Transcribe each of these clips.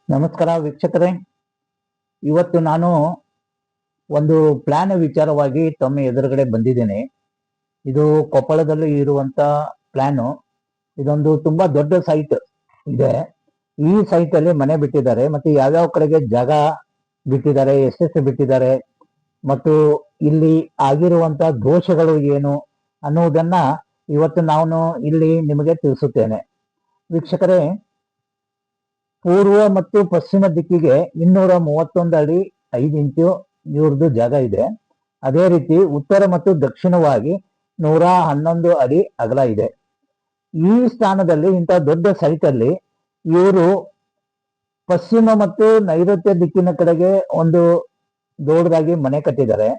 ನಮಸ್ಕಾರ ವೀಕ್ಷಕರೇ. ಇವತ್ತು ನಾನು ಒಂದು ಪ್ಲಾನ್ ವಿಚಾರವಾಗಿ ತಮ್ಮ ಎದುರುಗಡೆ ಬಂದಿದ್ದೇನೆ. ಇದು ಕೊಪ್ಪಳದಲ್ಲಿ ಇರುವಂತ ಪ್ಲಾನು. ಇದೊಂದು ತುಂಬಾ ದೊಡ್ಡ ಸೈಟ್ ಇದೆ. ಈ ಸೈಟ್ ಅಲ್ಲಿ ಮನೆ ಬಿಟ್ಟಿದ್ದಾರೆ, ಮತ್ತೆ ಯಾವ್ಯಾವ ಕಡೆಗೆ ಜಾಗ ಬಿಟ್ಟಿದ್ದಾರೆ, ಎಷ್ಟೆಷ್ಟು ಬಿಟ್ಟಿದ್ದಾರೆ, ಮತ್ತು ಇಲ್ಲಿ ಆಗಿರುವಂತ ದೋಷಗಳು ಏನು ಅನ್ನುವುದನ್ನ ಇವತ್ತು ನಾನು ಇಲ್ಲಿ ನಿಮಗೆ ತಿಳಿಸುತ್ತೇನೆ. ವೀಕ್ಷಕರೇ, ಪೂರ್ವ ಮತ್ತು ಪಶ್ಚಿಮ ದಿಕ್ಕಿಗೆ 231 ಅಡಿ 5 ಇಂಚು ಇವ್ರದ್ದು ಜಾಗ ಇದೆ. ಅದೇ ರೀತಿ ಉತ್ತರ ಮತ್ತು ದಕ್ಷಿಣವಾಗಿ 111 ಅಡಿ ಅಗಲ ಇದೆ. ಈ ಸ್ಥಾನದಲ್ಲಿ ಇಂಥ ದೊಡ್ಡ ಸೈಟ್ ಅಲ್ಲಿ ಇವರು ಪಶ್ಚಿಮ ಮತ್ತು ನೈಋತ್ಯ ದಿಕ್ಕಿನ ಕಡೆಗೆ ಒಂದು ದೊಡ್ಡದಾಗಿ ಮನೆ ಕಟ್ಟಿದ್ದಾರೆ.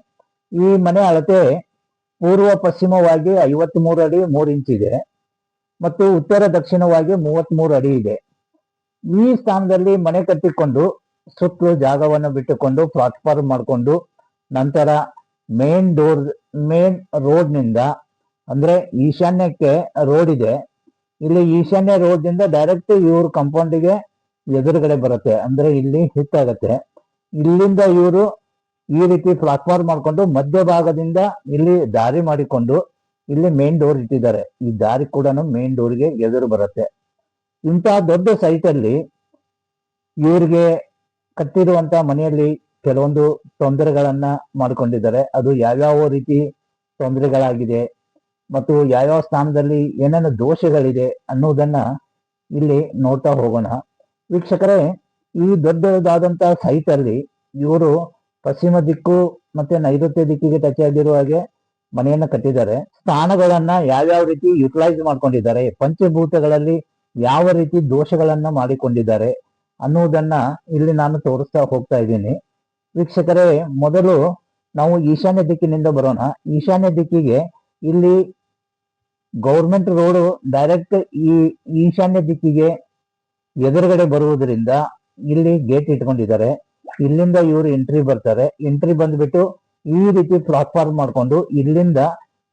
ಈ ಮನೆ ಅಳತೆ ಪೂರ್ವ ಪಶ್ಚಿಮವಾಗಿ 53 ಅಡಿ 3 ಇಂಚ್ ಇದೆ ಮತ್ತು ಉತ್ತರ ದಕ್ಷಿಣವಾಗಿ 33 ಅಡಿ ಇದೆ. ಈ ಸ್ಥಾನದಲ್ಲಿ ಮನೆ ಕಟ್ಟಿಕೊಂಡು ಸುತ್ತಲೂ ಜಾಗವನ್ನು ಬಿಟ್ಟುಕೊಂಡು ಪ್ಲಾಟ್ಫಾರ್ಮ್ ಮಾಡಿಕೊಂಡು ನಂತರ ಮೇನ್ ರೋಡ್ ನಿಂದ ಅಂದ್ರೆ ಈಶಾನ್ಯಕ್ಕೆ ರೋಡ್ ಇದೆ. ಇಲ್ಲಿ ಈಶಾನ್ಯ ರೋಡ್ ನಿಂದ ಡೈರೆಕ್ಟ್ ಇವ್ರ ಕಂಪೌಂಡಿಗೆ ಎದುರುಗಡೆ ಬರುತ್ತೆ, ಅಂದ್ರೆ ಇಲ್ಲಿ ಹಿತ್ತಾಗತ್ತೆ. ಇಲ್ಲಿಂದ ಇವರು ಈ ರೀತಿ ಪ್ಲಾಟ್ಫಾರ್ಮ್ ಮಾಡಿಕೊಂಡು ಮಧ್ಯಭಾಗದಿಂದ ಇಲ್ಲಿ ದಾರಿ ಮಾಡಿಕೊಂಡು ಇಲ್ಲಿ ಮೇನ್ ಡೋರ್ ಇಟ್ಟಿದ್ದಾರೆ. ಈ ದಾರಿ ಕೂಡ ಮೇನ್ ಡೋರ್ಗೆ ಎದುರು ಬರುತ್ತೆ. ಇಂತಹ ದೊಡ್ಡ ಸೈಟ್ ಅಲ್ಲಿ ಇವ್ರಿಗೆ ಕಟ್ಟಿರುವಂತ ಮನೆಯಲ್ಲಿ ಕೆಲವೊಂದು ತೊಂದರೆಗಳನ್ನ ಮಾಡ್ಕೊಂಡಿದ್ದಾರೆ. ಅದು ಯಾವ್ಯಾವ ರೀತಿ ತೊಂದರೆಗಳಾಗಿದೆ ಮತ್ತು ಯಾವ್ಯಾವ ಸ್ಥಾನದಲ್ಲಿ ಏನೇನು ದೋಷಗಳಿದೆ ಅನ್ನೋದನ್ನ ಇಲ್ಲಿ ನೋಡ್ತಾ ಹೋಗೋಣ. ವೀಕ್ಷಕರೇ, ಈ ದೊಡ್ಡದಾದಂತ ಸೈಟ್ ಅಲ್ಲಿ ಇವರು ಪಶ್ಚಿಮ ದಿಕ್ಕು ಮತ್ತೆ ನೈಋತ್ಯ ದಿಕ್ಕಿಗೆ ಟಚ್ ಆಗಿರುವ ಹಾಗೆ ಮನೆಯನ್ನ ಕಟ್ಟಿದ್ದಾರೆ. ಸ್ಥಾನಗಳನ್ನ ಯಾವ್ಯಾವ ರೀತಿ ಯುಟಿಲೈಸ್ ಮಾಡ್ಕೊಂಡಿದ್ದಾರೆ, ಪಂಚಭೂತಗಳಲ್ಲಿ ಯಾವ ರೀತಿ ದೋಷಗಳನ್ನ ಮಾಡಿಕೊಂಡಿದ್ದಾರೆ ಅನ್ನುವುದನ್ನ ಇಲ್ಲಿ ನಾನು ತೋರಿಸ್ತಾ ಹೋಗ್ತಾ ಇದ್ದೀನಿ. ವೀಕ್ಷಕರೇ, ಮೊದಲು ನಾವು ಈಶಾನ್ಯ ದಿಕ್ಕಿನಿಂದ ಬರೋಣ. ಈಶಾನ್ಯ ದಿಕ್ಕಿಗೆ ಇಲ್ಲಿ ಗೌರ್ಮೆಂಟ್ ರೋಡ್ ಡೈರೆಕ್ಟ್ ಈ ಈಶಾನ್ಯ ದಿಕ್ಕಿಗೆ ಎದುರುಗಡೆ ಬರುವುದರಿಂದ ಇಲ್ಲಿ ಗೇಟ್ ಇಟ್ಕೊಂಡಿದ್ದಾರೆ. ಇಲ್ಲಿಂದ ಇವರು ಎಂಟ್ರಿ ಬರ್ತಾರೆ. ಎಂಟ್ರಿ ಬಂದ್ಬಿಟ್ಟು ಈ ರೀತಿ ಪ್ಲಾಟ್ಫಾರ್ಮ್ ಮಾಡ್ಕೊಂಡು ಇಲ್ಲಿಂದ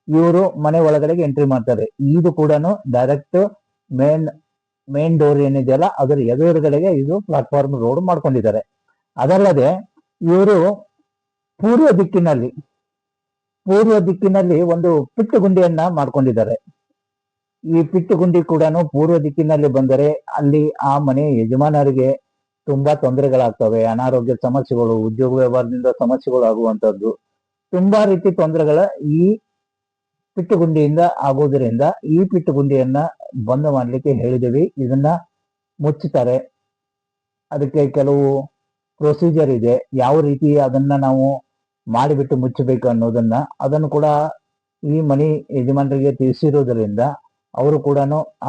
ಇವರು ಮನೆ ಒಳಗಡೆಗೆ ಎಂಟ್ರಿ ಮಾಡ್ತಾರೆ. ಇದು ಕೂಡ ಡೈರೆಕ್ಟ್ ಮೇನ್ ಡೋರ್ ಏನಿದೆಯಲ್ಲ ಅದರ ಎದುರುಗಡೆಗೆ ಇದು ಪ್ಲಾಟ್ಫಾರ್ಮ್ ರೋಡ್ ಮಾಡ್ಕೊಂಡಿದ್ದಾರೆ. ಅದಲ್ಲದೆ ಇವರು ಪೂರ್ವ ದಿಕ್ಕಿನಲ್ಲಿ ಒಂದು ಪಿಟ್ಟು ಗುಂಡಿಯನ್ನ ಮಾಡ್ಕೊಂಡಿದ್ದಾರೆ. ಈ ಪಿಟ್ಟು ಗುಂಡಿ ಕೂಡ ಪೂರ್ವ ದಿಕ್ಕಿನಲ್ಲಿ ಬಂದರೆ ಅಲ್ಲಿ ಆ ಮನೆ ಯಜಮಾನರಿಗೆ ತುಂಬಾ ತೊಂದರೆಗಳಾಗ್ತವೆ. ಅನಾರೋಗ್ಯ ಸಮಸ್ಯೆಗಳು, ಉದ್ಯೋಗ ವ್ಯವಹಾರದಿಂದ ಸಮಸ್ಯೆಗಳು ಆಗುವಂತದ್ದು ತುಂಬಾ ರೀತಿ ತೊಂದರೆಗಳ ಈ ಪಿಟ್ಟುಗುಂಡಿಯಿಂದ ಆಗೋದ್ರಿಂದ ಈ ಪಿಟ್ಟುಗುಂಡಿಯನ್ನ ಬಂದ್ ಮಾಡ್ಲಿಕ್ಕೆ ಹೇಳಿದೀವಿ. ಇದನ್ನ ಮುಚ್ಚುತ್ತಾರೆ. ಅದಕ್ಕೆ ಕೆಲವು ಪ್ರೊಸೀಜರ್ ಇದೆ, ಯಾವ ರೀತಿ ಅದನ್ನ ನಾವು ಮಾಡಿಬಿಟ್ಟು ಮುಚ್ಚಬೇಕು ಅನ್ನೋದನ್ನ ಅದನ್ನು ಕೂಡ ಈ ಮನೆ ಯಜಮಾನರಿಗೆ ತಿಳಿಸಿರೋದ್ರಿಂದ ಅವರು ಕೂಡ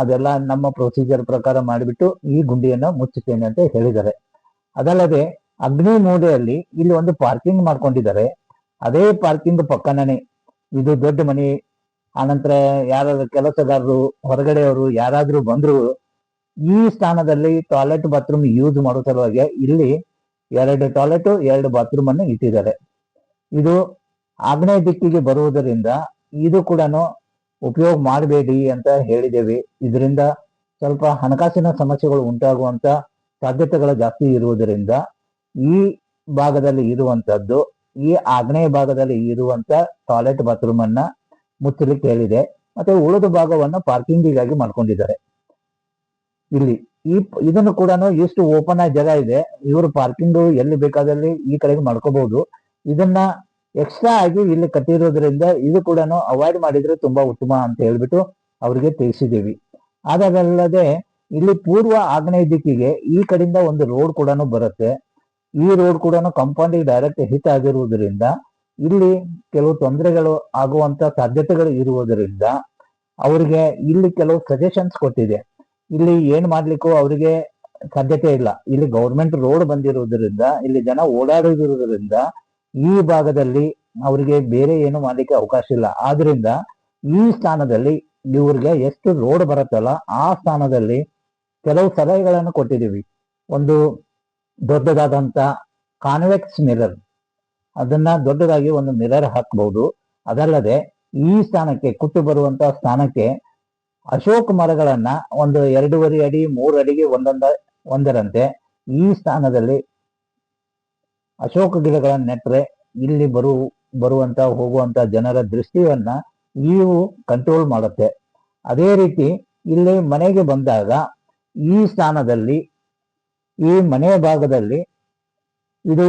ಅದೆಲ್ಲ ನಮ್ಮ ಪ್ರೊಸೀಜರ್ ಪ್ರಕಾರ ಮಾಡಿಬಿಟ್ಟು ಈ ಗುಂಡಿಯನ್ನ ಮುಚ್ಚುತ್ತೇನೆ ಅಂತ ಹೇಳಿದ್ದಾರೆ. ಅದಲ್ಲದೆ ಅಗ್ನಿ ಮೂಲೆಯಲ್ಲಿ ಇಲ್ಲಿ ಒಂದು ಪಾರ್ಕಿಂಗ್ ಮಾಡ್ಕೊಂಡಿದ್ದಾರೆ. ಅದೇ ಪಾರ್ಕಿಂಗ್ ಪಕ್ಕನೇ ಇದು ದೊಡ್ಡ ಮನೆ. ಆನಂತರ ಯಾರಾದ್ರೂ ಕೆಲಸಗಾರರು ಹೊರಗಡೆಯವರು ಯಾರಾದ್ರೂ ಬಂದ್ರು ಈ ಸ್ಥಾನದಲ್ಲಿ ಟಾಯ್ಲೆಟ್ ಬಾತ್ರೂಮ್ ಯೂಸ್ ಮಾಡೋ ಸಲುವಾಗಿ ಇಲ್ಲಿ 2 ಟಾಯ್ಲೆಟ್ 2 ಬಾತ್ರೂಮ್ ಅನ್ನು ಇಟ್ಟಿದ್ದಾರೆ. ಇದು ಆಗ್ನೇಯ ದಿಕ್ಕಿಗೆ ಬರುವುದರಿಂದ ಇದು ಕೂಡ ಉಪಯೋಗ ಮಾಡಬೇಡಿ ಅಂತ ಹೇಳಿದ್ದೇವೆ. ಇದರಿಂದ ಸ್ವಲ್ಪ ಹಣಕಾಸಿನ ಸಮಸ್ಯೆಗಳು ಉಂಟಾಗುವಂತ ಸಾಧ್ಯತೆಗಳು ಜಾಸ್ತಿ ಇರುವುದರಿಂದ ಈ ಭಾಗದಲ್ಲಿ ಇರುವಂತದ್ದು ಈ ಆಗ್ನೇಯ ಭಾಗದಲ್ಲಿ ಇರುವಂತ ಟಾಯ್ಲೆಟ್ ಬಾತ್ರೂಮ್ ಅನ್ನ ಮುಚ್ಚಲಿಕ್ಕೆ ಹೇಳಿದೆ. ಮತ್ತೆ ಉಳಿದ ಭಾಗವನ್ನು ಪಾರ್ಕಿಂಗಿಗಾಗಿ ಮಾಡ್ಕೊಂಡಿದ್ದಾರೆ. ಇಲ್ಲಿ ಇದನ್ನು ಕೂಡ ಎಷ್ಟು ಓಪನ್ ಆಗಿ ಜಾಗ ಇದೆ, ಇವರು ಪಾರ್ಕಿಂಗ್ ಎಲ್ಲಿ ಬೇಕಾದಲ್ಲಿ ಈ ಕಡೆಗೆ ಮಾಡ್ಕೋಬಹುದು. ಇದನ್ನ ಎಕ್ಸ್ಟ್ರಾ ಆಗಿ ಇಲ್ಲಿ ಕಟ್ಟಿರೋದ್ರಿಂದ ಇದು ಕೂಡ ಅವಾಯ್ಡ್ ಮಾಡಿದ್ರೆ ತುಂಬಾ ಉತ್ತಮ ಅಂತ ಹೇಳ್ಬಿಟ್ಟು ಅವ್ರಿಗೆ ತಿಳಿಸಿದ್ದೀವಿ. ಅದಲ್ಲದೆ ಇಲ್ಲಿ ಪೂರ್ವ ಆಗ್ನೇಯ ದಿಕ್ಕಿಗೆ ಈ ಕಡೆಯಿಂದ ಒಂದು ರೋಡ್ ಕೂಡ ಬರುತ್ತೆ. ಈ ರೋಡ್ ಕೂಡ ಕಾಂಪೌಂಡಿಗೆ ಡೈರೆಕ್ಟ್ ಹಿಟ್ ಆಗಿರುವುದರಿಂದ ಇಲ್ಲಿ ಕೆಲವು ತೊಂದರೆಗಳು ಆಗುವಂತ ಸಾಧ್ಯತೆಗಳು ಇರುವುದರಿಂದ ಅವರಿಗೆ ಇಲ್ಲಿ ಕೆಲವು ಸಜೆಷನ್ಸ್ ಕೊಟ್ಟಿದೆ. ಇಲ್ಲಿ ಏನ್ ಮಾಡ್ಲಿಕ್ಕೂ ಅವರಿಗೆ ಸಾಧ್ಯತೆ ಇಲ್ಲ. ಇಲ್ಲಿ ಗೌರ್ಮೆಂಟ್ ರೋಡ್ ಬಂದಿರುವುದರಿಂದ ಇಲ್ಲಿ ಜನ ಓಡಾಡುವುದರಿಂದ ಈ ಭಾಗದಲ್ಲಿ ಅವರಿಗೆ ಬೇರೆ ಏನು ಮಾಡ್ಲಿಕ್ಕೆ ಅವಕಾಶ ಇಲ್ಲ. ಆದ್ರಿಂದ ಈ ಸ್ಥಾನದಲ್ಲಿ ಇವ್ರಿಗೆ ಎಷ್ಟು ರೋಡ್ ಬರುತ್ತಲ್ಲ ಆ ಸ್ಥಾನದಲ್ಲಿ ಕೆಲವು ಸಲಹೆಗಳನ್ನು ಕೊಟ್ಟಿದ್ದೀವಿ. ಒಂದು ದೊಡ್ಡದಾದಂತ ಕಾನ್ವೆಕ್ಸ್ ಮಿರರ್, ಅದನ್ನ ದೊಡ್ಡದಾಗಿ ಒಂದು ಮಿರರ್ ಹಾಕಬಹುದು. ಅದಲ್ಲದೆ ಈ ಸ್ಥಾನಕ್ಕೆ ಕುಟ್ಟು ಬರುವಂತ ಸ್ಥಾನಕ್ಕೆ ಅಶೋಕ್ ಮರಗಳನ್ನ ಒಂದು 2.5 ಅಡಿ 3 ಅಡಿಗೆ ಒಂದರಂತೆ ಈ ಸ್ಥಾನದಲ್ಲಿ ಅಶೋಕ ಗಿಡಗಳನ್ನು ನೆಟ್ಟರೆ ಇಲ್ಲಿ ಬರುವಂತ ಹೋಗುವಂತ ಜನರ ದೃಷ್ಟಿಯನ್ನ ಇವು ಕಂಟ್ರೋಲ್ ಮಾಡುತ್ತೆ. ಅದೇ ರೀತಿ ಇಲ್ಲಿ ಮನೆಗೆ ಬಂದಾಗ ಈ ಸ್ಥಾನದಲ್ಲಿ ಈ ಮನೆಯ ಭಾಗದಲ್ಲಿ ಇದು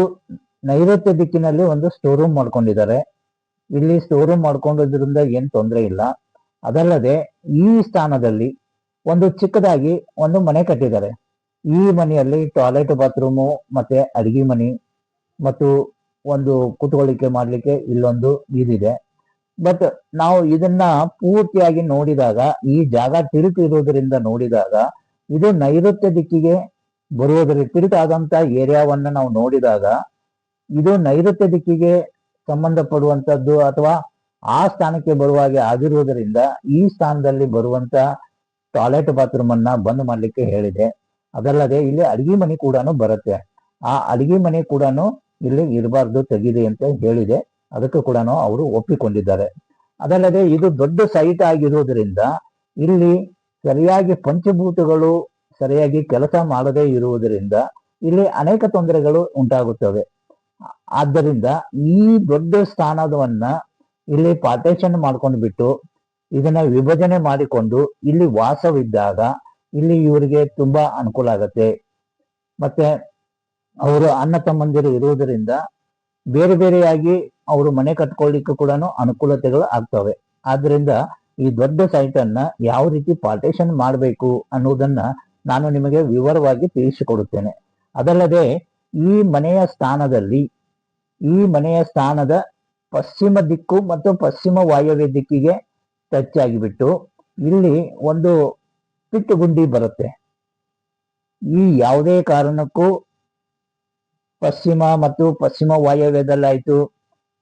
ನೈಋತ್ಯ ದಿಕ್ಕಿನಲ್ಲಿ ಒಂದು ಸ್ಟೋರ್ ರೂಮ್ ಮಾಡ್ಕೊಂಡಿದ್ದಾರೆ. ಇಲ್ಲಿ ಸ್ಟೋರ್ ರೂಮ್ ಮಾಡ್ಕೊಂಡಿದ್ರಿಂದ ಏನ್ ತೊಂದರೆ ಇಲ್ಲ. ಅದಲ್ಲದೆ ಈ ಸ್ಥಾನದಲ್ಲಿ ಒಂದು ಚಿಕ್ಕದಾಗಿ ಒಂದು ಮನೆ ಕಟ್ಟಿದ್ದಾರೆ. ಈ ಮನೆಯಲ್ಲಿ ಟಾಯ್ಲೆಟ್, ಬಾತ್ರೂಮು ಮತ್ತೆ ಅಡಿಗೆ ಮನೆ ಮತ್ತು ಒಂದು ಕುತ್ಕೊಳ್ಳಿಕ್ಕೆ ಮಾಡ್ಲಿಕ್ಕೆ ಇಲ್ಲೊಂದು ಇದಿದೆ. ಬಟ್ ನಾವು ಇದನ್ನ ಪೂರ್ತಿಯಾಗಿ ನೋಡಿದಾಗ, ಈ ಜಾಗ ತಿರುಚಿರುವುದರಿಂದ ನೋಡಿದಾಗ ಇದು ನೈಋತ್ಯ ದಿಕ್ಕಿಗೆ ಬರುವುದರಿಂದ ತಿರುಚಾದಂತ ಏರಿಯಾವನ್ನ ನಾವು ನೋಡಿದಾಗ ಇದು ನೈಋತ್ಯ ದಿಕ್ಕಿಗೆ ಸಂಬಂಧಪಡುವಂತದ್ದು ಅಥವಾ ಆ ಸ್ಥಾನಕ್ಕೆ ಬರುವ ಹಾಗೆ ಆಗಿರುವುದರಿಂದ ಈ ಸ್ಥಾನದಲ್ಲಿ ಬರುವಂತ ಟಾಯ್ಲೆಟ್, ಬಾತ್ರೂಮ್ ಅನ್ನ ಬಂದ್ ಮಾಡ್ಲಿಕ್ಕೆ ಹೇಳಿದೆ. ಅದಲ್ಲದೆ ಇಲ್ಲಿ ಅಡಿಗೆ ಮನೆ ಕೂಡ ಬರುತ್ತೆ. ಆ ಅಡಿಗೆ ಮನೆ ಕೂಡ ಇಲ್ಲಿ ಇರಬಾರ್ದು, ತೆಗಿದೆ ಅಂತ ಹೇಳಿದೆ. ಅದಕ್ಕೂ ಕೂಡ ಅವರು ಒಪ್ಪಿಕೊಂಡಿದ್ದಾರೆ. ಅದಲ್ಲದೆ ಇದು ದೊಡ್ಡ ಸೈಟ್ ಆಗಿರುವುದರಿಂದ ಇಲ್ಲಿ ಸರಿಯಾಗಿ ಪಂಚಭೂತಗಳು ಸರಿಯಾಗಿ ಕೆಲಸ ಮಾಡದೇ ಇರುವುದರಿಂದ ಇಲ್ಲಿ ಅನೇಕ ತೊಂದರೆಗಳು ಉಂಟಾಗುತ್ತವೆ. ಆದ್ದರಿಂದ ಈ ದೊಡ್ಡ ಸ್ಥಾನವನ್ನ ಇಲ್ಲಿ ಪಾರ್ಟೇಷನ್ ಮಾಡ್ಕೊಂಡು ಬಿಟ್ಟು ಇದನ್ನ ವಿಭಜನೆ ಮಾಡಿಕೊಂಡು ಇಲ್ಲಿ ವಾಸವಿದ್ದಾಗ ಇಲ್ಲಿ ಇವರಿಗೆ ತುಂಬಾ ಅನುಕೂಲ ಆಗತ್ತೆ. ಮತ್ತೆ ಅವರು ಅಣ್ಣ ತಮ್ಮಂದಿರು ಇರುವುದರಿಂದ ಬೇರೆ ಬೇರೆಯಾಗಿ ಅವರು ಮನೆ ಕಟ್ಕೊಳ್ಳಿಕ್ಕೂ ಕೂಡ ಅನುಕೂಲತೆಗಳು ಆಗ್ತವೆ. ಆದ್ರಿಂದ ಈ ದೊಡ್ಡ ಸೈಟ್ ಅನ್ನ ಯಾವ ರೀತಿ ಪಾರ್ಟೇಷನ್ ಮಾಡಬೇಕು ಅನ್ನೋದನ್ನ ನಾನು ನಿಮಗೆ ವಿವರವಾಗಿ ತಿಳಿಸಿಕೊಡುತ್ತೇನೆ. ಅದಲ್ಲದೆ ಈ ಮನೆಯ ಸ್ಥಾನದ ಪಶ್ಚಿಮ ದಿಕ್ಕು ಮತ್ತು ಪಶ್ಚಿಮ ವಾಯವ್ಯ ದಿಕ್ಕಿಗೆ ಟಚ್ ಆಗಿಬಿಟ್ಟು ಇಲ್ಲಿ ಒಂದು ಪಿಟ್ಟುಗುಂಡಿ ಬರುತ್ತೆ. ಈ ಯಾವುದೇ ಕಾರಣಕ್ಕೂ ಪಶ್ಚಿಮ ಮತ್ತು ಪಶ್ಚಿಮ ವಾಯವ್ಯದಲ್ಲಾಯ್ತು,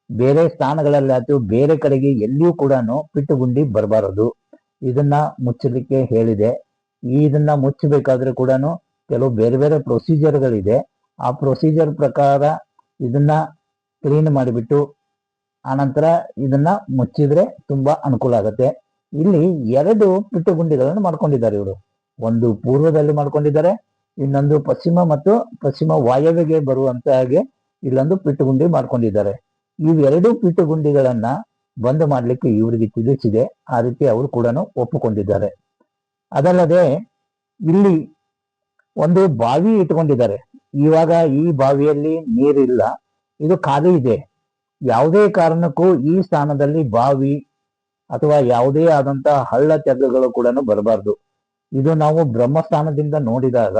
ಬೇರೆ ಸ್ಥಾನಗಳಲ್ಲಾಯ್ತು, ಬೇರೆ ಕಡೆಗೆ ಎಲ್ಲಿಯೂ ಕೂಡ ಪಿಟ್ಟುಗುಂಡಿ ಬರಬಾರದು. ಇದನ್ನ ಮುಚ್ಚಲಿಕ್ಕೆ ಹೇಳಿದೆ. ಇದನ್ನ ಮುಚ್ಚಬೇಕಾದ್ರೆ ಕೂಡ ಕೆಲವು ಬೇರೆ ಬೇರೆ ಪ್ರೊಸೀಜರ್ಗಳಿದೆ. ಆ ಪ್ರೊಸೀಜರ್ ಪ್ರಕಾರ ಇದನ್ನ ಕ್ಲೀನ್ ಮಾಡಿಬಿಟ್ಟು ಆನಂತರ ಇದನ್ನ ಮುಚ್ಚಿದ್ರೆ ತುಂಬಾ ಅನುಕೂಲ ಆಗುತ್ತೆ. ಇಲ್ಲಿ 2 ಪಿಟ್ಟುಗುಂಡಿಗಳನ್ನು ಮಾಡ್ಕೊಂಡಿದ್ದಾರೆ ಇವರು. ಒಂದು ಪೂರ್ವದಲ್ಲಿ ಮಾಡ್ಕೊಂಡಿದ್ದಾರೆ, ಇನ್ನೊಂದು ಪಶ್ಚಿಮ ಮತ್ತು ಪಶ್ಚಿಮ ವಾಯವ್ಯಗೆ ಬರುವಂತ ಹಾಗೆ ಇಲ್ಲೊಂದು ಪಿಟ್ಟುಗುಂಡಿ ಮಾಡ್ಕೊಂಡಿದ್ದಾರೆ. ಇವೆರಡು ಪಿಟ್ಟುಗುಂಡಿಗಳನ್ನ ಬಂದ್ ಮಾಡ್ಲಿಕ್ಕೆ ಇವರಿಗೆ ತಿಳಿಸಿದೆ. ಆ ರೀತಿ ಅವರು ಕೂಡ ಒಪ್ಪಿಕೊಂಡಿದ್ದಾರೆ. ಅದಲ್ಲದೆ ಇಲ್ಲಿ ಒಂದು ಬಾವಿ ಇಟ್ಕೊಂಡಿದ್ದಾರೆ. ಇವಾಗ ಈ ಬಾವಿಯಲ್ಲಿ ನೀರಿಲ್ಲ, ಇದು ಖಾಲಿ ಇದೆ. ಯಾವುದೇ ಕಾರಣಕ್ಕೂ ಈ ಸ್ಥಾನದಲ್ಲಿ ಬಾವಿ ಅಥವಾ ಯಾವುದೇ ಆದಂತಹ ಹಳ್ಳ ತೆಗ್ಗುಗಳು ಕೂಡ ಬರಬಾರ್ದು. ಇದು ನಾವು ಬ್ರಹ್ಮಸ್ಥಾನದಿಂದ ನೋಡಿದಾಗ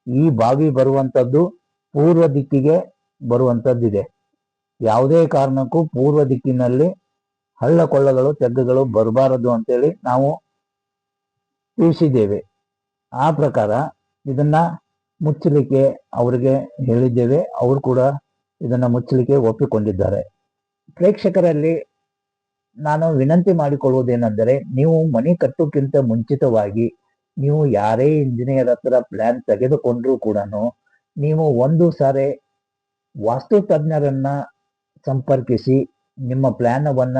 ಈ ಬಾವಿ ಬರುವಂತದ್ದು ಪೂರ್ವ ದಿಕ್ಕಿಗೆ ಬರುವಂತದ್ದಿದೆ. ಯಾವುದೇ ಕಾರಣಕ್ಕೂ ಪೂರ್ವ ದಿಕ್ಕಿನಲ್ಲಿ ಹಳ್ಳ ಕೊಳ್ಳಗಳು, ತೆಗ್ಗುಗಳು ಬರಬಾರದು ಅಂತೇಳಿ ನಾವು ತಿಳಿಸಿದ್ದೇವೆ. ಆ ಪ್ರಕಾರ ಇದನ್ನ ಮುಚ್ಚಲಿಕ್ಕೆ ಅವರಿಗೆ ಹೇಳಿದ್ದೇವೆ. ಅವರು ಕೂಡ ಇದನ್ನ ಮುಚ್ಚಲಿಕ್ಕೆ ಒಪ್ಪಿಕೊಂಡಿದ್ದಾರೆ. ಪ್ರೇಕ್ಷಕರಲ್ಲಿ ನಾನು ವಿನಂತಿ ಮಾಡಿಕೊಳ್ಳುವುದೇನೆಂದರೆ, ನೀವು ಮನೆ ಕಟ್ಟೋಕ್ಕಿಂತ ಮುಂಚಿತವಾಗಿ ನೀವು ಯಾರೇ ಇಂಜಿನಿಯರ್ ಹತ್ರ ಪ್ಲಾನ್ ತೆಗೆದುಕೊಂಡ್ರೂ ಕೂಡ ನೀವು ಒಂದು ಸಾರಿ ವಾಸ್ತು ತಜ್ಞರನ್ನ ಸಂಪರ್ಕಿಸಿ ನಿಮ್ಮ ಪ್ಲಾನವನ್ನ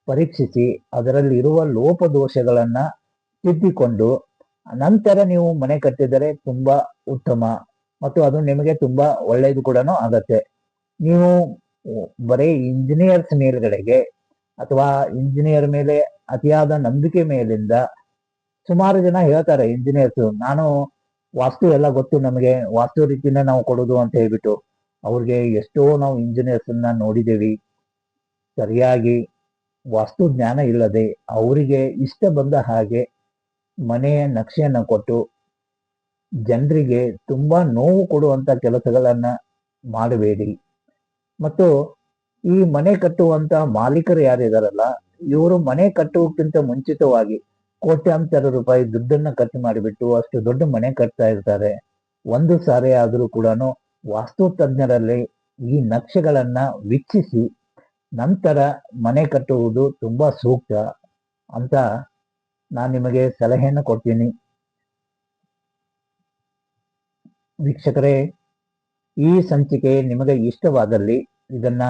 ಪರೀಕ್ಷಿಸಿ ಅದರಲ್ಲಿ ಇರುವ ಲೋಪದೋಷಗಳನ್ನ ತಿದ್ದಿಕೊಂಡು ನಂತರ ನೀವು ಮನೆ ಕಟ್ಟಿದರೆ ತುಂಬಾ ಉತ್ತಮ ಮತ್ತು ಅದು ನಿಮಗೆ ತುಂಬಾ ಒಳ್ಳೆಯದು ಕೂಡ ಆಗತ್ತೆ. ನೀವು ಬರೀ ಇಂಜಿನಿಯರ್ಸ್ ಮೇಲ್ಗಡೆಗೆ ಅಥವಾ ಇಂಜಿನಿಯರ್ ಮೇಲೆ ಅತಿಯಾದ ನಂಬಿಕೆ ಮೇಲಿಂದ ಸುಮಾರು ಜನ ಹೇಳ್ತಾರೆ, ಇಂಜಿನಿಯರ್ಸ್ ನಾನು ವಾಸ್ತು ಎಲ್ಲ ಗೊತ್ತು, ನಮಗೆ ವಾಸ್ತು ರೀತಿನೇ ನಾವು ಕೊಡೋದು ಅಂತ ಹೇಳ್ಬಿಟ್ಟು. ಅವ್ರಿಗೆ ಎಷ್ಟೋ ನಾವು ಇಂಜಿನಿಯರ್ಸ್ ನೋಡಿದ್ದೇವೆ, ಸರಿಯಾಗಿ ವಾಸ್ತು ಜ್ಞಾನ ಇಲ್ಲದೆ ಅವರಿಗೆ ಇಷ್ಟ ಬಂದ ಹಾಗೆ ಮನೆಯ ನಕ್ಷೆಯನ್ನ ಕೊಟ್ಟು ಜನರಿಗೆ ತುಂಬಾ ನೋವು ಕೊಡುವಂತ ಕೆಲಸಗಳನ್ನ ಮಾಡಬೇಡಿ. ಮತ್ತು ಈ ಮನೆ ಕಟ್ಟುವಂತ ಮಾಲೀಕರು ಯಾರಿದಾರಲ್ಲ, ಇವರು ಮನೆ ಕಟ್ಟುವಕ್ಕಿಂತ ಮುಂಚಿತವಾಗಿ ಕೋಟ್ಯಾಂತರ ರೂಪಾಯಿ ದುಡ್ಡನ್ನ ಖರ್ಚು ಮಾಡಿಬಿಟ್ಟು ಅಷ್ಟು ದೊಡ್ಡ ಮನೆ ಕಟ್ತಾ ಇರ್ತಾರೆ. ಒಂದು ಸಾರಿ ಆದ್ರೂ ಕೂಡ ವಾಸ್ತು ತಜ್ಞರಲ್ಲಿ ಈ ನಕ್ಷೆಗಳನ್ನ ವೀಕ್ಷಿಸಿ ನಂತರ ಮನೆ ಕಟ್ಟುವುದು ತುಂಬಾ ಸೂಕ್ತ ಅಂತ ನಾನು ನಿಮಗೆ ಸಲಹೆಯನ್ನು ಕೊಡ್ತೀನಿ. ವೀಕ್ಷಕರೇ, ಈ ಸಂಚಿಕೆ ನಿಮಗೆ ಇಷ್ಟವಾದಲ್ಲಿ ಇದನ್ನ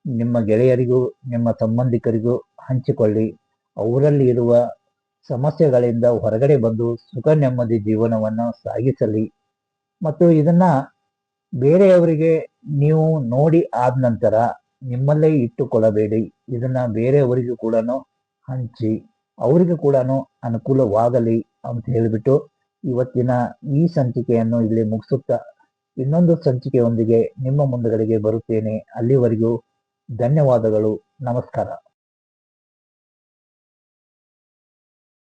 ನಿಮ್ಮ ಗೆಳೆಯರಿಗೂ ನಿಮ್ಮ ಸಂಬಂಧಿಕರಿಗೂ ಹಂಚಿಕೊಳ್ಳಿ. ಅವರಲ್ಲಿ ಇರುವ ಸಮಸ್ಯೆಗಳಿಂದ ಹೊರಗಡೆ ಬಂದು ಸುಖ ನೆಮ್ಮದಿ ಜೀವನವನ್ನು ಸಾಗಿಸಲಿ. ಮತ್ತು ಇದನ್ನ ಬೇರೆಯವರಿಗೆ ನೀವು ನೋಡಿ ಆದ ನಂತರ ನಿಮ್ಮಲ್ಲೇ ಇಟ್ಟುಕೊಳ್ಳಬೇಡಿ. ಇದನ್ನ ಬೇರೆಯವರಿಗೂ ಕೂಡ ಹಂಚಿ ಅವರಿಗೂ ಕೂಡ ಅನುಕೂಲವಾಗಲಿ ಅಂತ ಹೇಳಿಬಿಟ್ಟು ಇವತ್ತಿನ ಈ ಸಂಚಿಕೆಯನ್ನು ಇಲ್ಲಿ ಮುಗಿಸುತ್ತಾ ಇನ್ನೊಂದು ಸಂಚಿಕೆಯೊಂದಿಗೆ ನಿಮ್ಮ ಮುಂದುಗಡೆಗೆ ಬರುತ್ತೇನೆ. ಅಲ್ಲಿವರೆಗೂ ಧನ್ಯವಾದಗಳು. ನಮಸ್ಕಾರ.